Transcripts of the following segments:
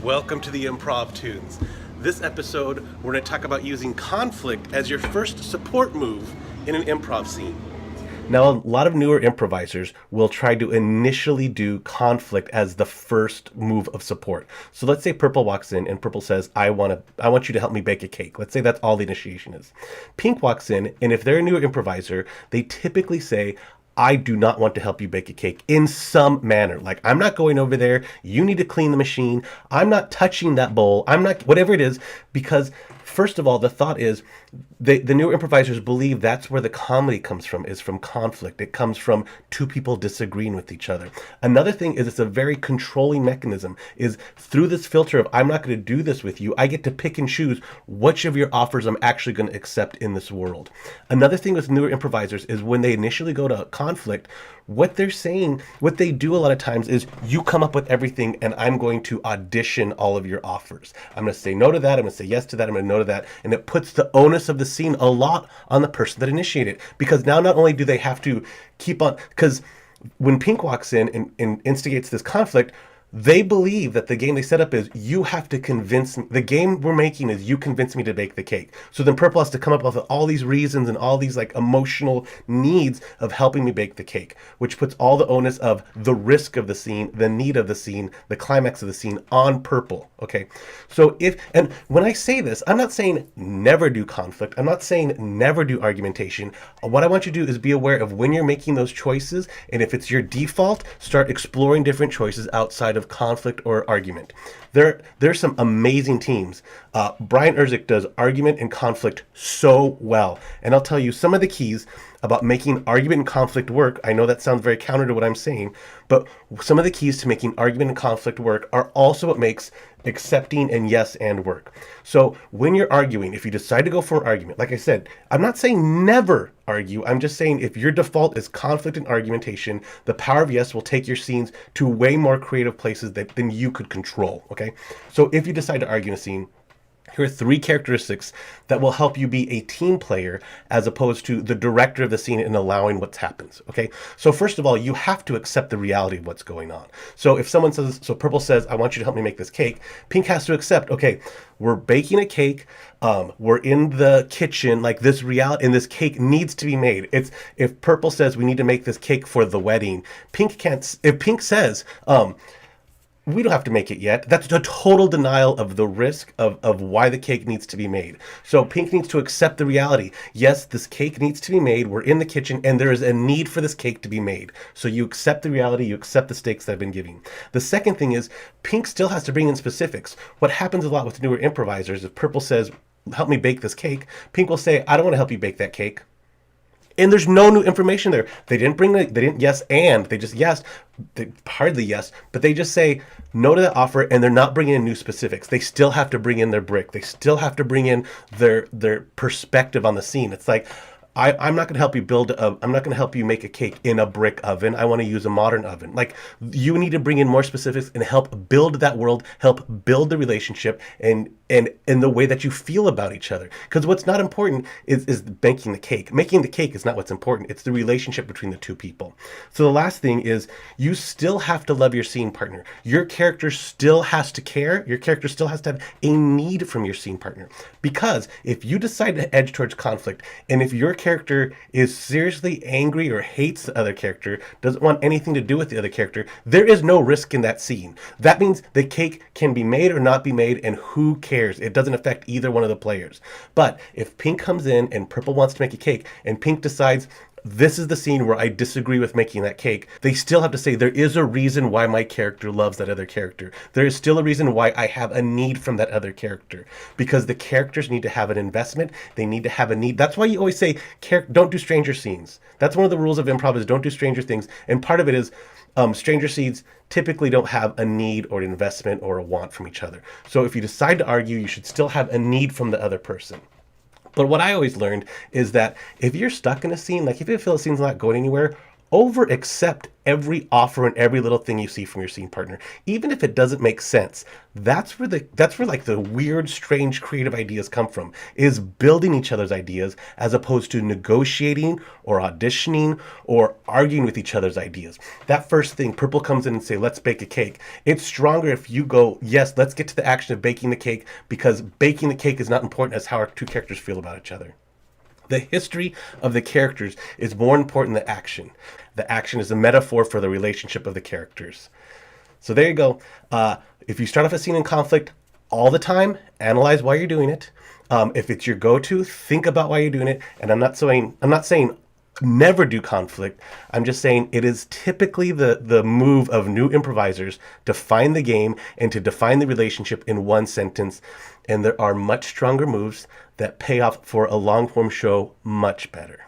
Welcome to the IMPROVTOONS. This episode, we're going to talk about using conflict as your first support move in an improv scene. Now, a lot of newer improvisers will try to initially do conflict as the first move of support. So let's say Purple walks in and Purple says, I want you to help me bake a cake. Let's say that's all the initiation is. Pink walks in, and if they're a newer improviser, they typically say, I do not want to help you bake a cake in some manner. Like, I'm not going over there. You need to clean the machine. I'm not touching that bowl. I'm not, whatever it is, because first of all, the thought is the new improvisers believe that's where the comedy comes from, is from conflict. It comes from two people disagreeing with each other. Another thing is it's a very controlling mechanism, is through this filter of I'm not going to do this with you, I get to pick and choose which of your offers I'm actually going to accept in this world. Another thing with newer improvisers is when they initially go to conflict, what they're saying, what they do a lot of times is you come up with everything and I'm going to audition all of your offers. I'm going to say no to that. I'm going to say yes to that. I'm going to no to that. And it puts the onus of the scene a lot on the person that initiated it. Because now not only do they have to keep on, because when Pink walks in and instigates this conflict, they believe that the game they set up is you have to convince me. The game we're making is you convince me to bake the cake. So then Purple has to come up with all these reasons and all these like emotional needs of helping me bake the cake, which puts all the onus of the risk of the scene, the need of the scene, the climax of the scene on Purple. Okay. So and when I say this, I'm not saying never do conflict. I'm not saying never do argumentation. What I want you to do is be aware of when you're making those choices. And if it's your default, start exploring different choices outside of conflict or argument. There's some amazing teams. Brian Erzik does argument and conflict so well. And I'll tell you some of the keys about making argument and conflict work. I know that sounds very counter to what I'm saying, but some of the keys to making argument and conflict work are also what makes accepting and yes and work. So when you're arguing, if you decide to go for an argument, like I said, I'm not saying never argue. I'm just saying if your default is conflict and argumentation, the power of yes will take your scenes to way more creative places than you could control. Okay. So if you decide to argue in a scene, here are 3 characteristics that will help you be a team player as opposed to the director of the scene and allowing what happens. Okay. So first of all, you have to accept the reality of what's going on. So if someone says, so Purple says, I want you to help me make this cake. Pink has to accept, okay, we're baking a cake. We're in the kitchen, like this reality, and this cake needs to be made. It's if Purple says we need to make this cake for the wedding, Pink can't, if Pink says, we don't have to make it yet. That's a total denial of the risk of why the cake needs to be made. So Pink needs to accept the reality. Yes, this cake needs to be made. We're in the kitchen and there is a need for this cake to be made. So you accept the reality, you accept the stakes that I've been giving. The second thing is Pink still has to bring in specifics. What happens a lot with newer improvisers, if Purple says, help me bake this cake, Pink will say, I don't want to help you bake that cake. And there's no new information there. They didn't yes and, they just yes, hardly yes, but they just say no to that offer and they're not bringing in new specifics. They still have to bring in their brick. They still have to bring in their perspective on the scene. It's like, I'm not going to help you I'm not going to help you make a cake in a brick oven. I want to use a modern oven. Like, you need to bring in more specifics and help build that world, help build the relationship and the way that you feel about each other. Because what's not important is baking the cake. Making the cake is not what's important. It's the relationship between the two people. So the last thing is you still have to love your scene partner. Your character still has to care. Your character still has to have a need from your scene partner. Because if you decide to edge towards conflict, and if your character is seriously angry or hates the other character, doesn't want anything to do with the other character, there is no risk in that scene. That means the cake can be made or not be made, and who cares? It doesn't affect either one of the players. But if Pink comes in and Purple wants to make a cake, and Pink decides, this is the scene where I disagree with making that cake, they still have to say there is a reason why my character loves that other character. There is still a reason why I have a need from that other character, because the characters need to have an investment. They need to have a need. That's why you always say, don't do stranger scenes. That's one of the rules of improv, is don't do stranger things. And part of it is stranger scenes typically don't have a need or an investment or a want from each other. So if you decide to argue, you should still have a need from the other person. But what I always learned is that if you're stuck in a scene, like if you feel the scene's not going anywhere, over accept every offer and every little thing you see from your scene partner, even if it doesn't make sense. That's where like the weird, strange, creative ideas come from, is building each other's ideas as opposed to negotiating or auditioning or arguing with each other's ideas. That first thing, Purple comes in and say, let's bake a cake. It's stronger if you go, yes, let's get to the action of baking the cake, because baking the cake is not important as how our two characters feel about each other. The history of the characters is more important than action. The action is a metaphor for the relationship of the characters. So there you go. If you start off a scene in conflict all the time, analyze why you're doing it. If it's your go-to, think about why you're doing it. And I'm not saying never do conflict. I'm just saying it is typically the move of new improvisers to find the game and to define the relationship in one sentence. And there are much stronger moves that pay off for a long-form show much better.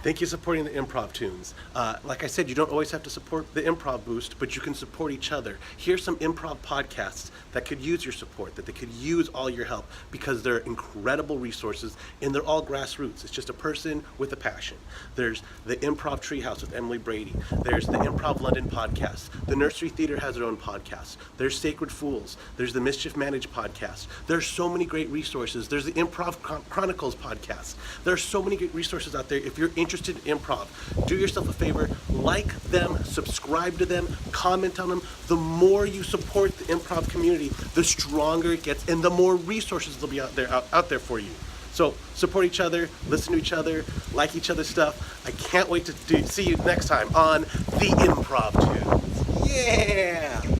Thank you for supporting the Improv Tunes. Like I said, you don't always have to support the Improv Boost, but you can support each other. Here's some improv podcasts that could use your support, that they could use all your help, because they're incredible resources and they're all grassroots. It's just a person with a passion. There's the Improv Treehouse with Emily Brady. There's the Improv London podcast. The Nursery Theater has their own podcast. There's Sacred Fools. There's the Mischief Managed podcast. There's so many great resources. There's the Improv Chronicles podcast. There are so many great resources out there. If you're interested in improv, do yourself a favor, like them, subscribe to them, comment on them. The more you support the improv community, the stronger it gets, and the more resources there'll be out there for you. So support each other, listen to each other, like each other's stuff. I can't wait to see you next time on the Improv Tunes. Yeah!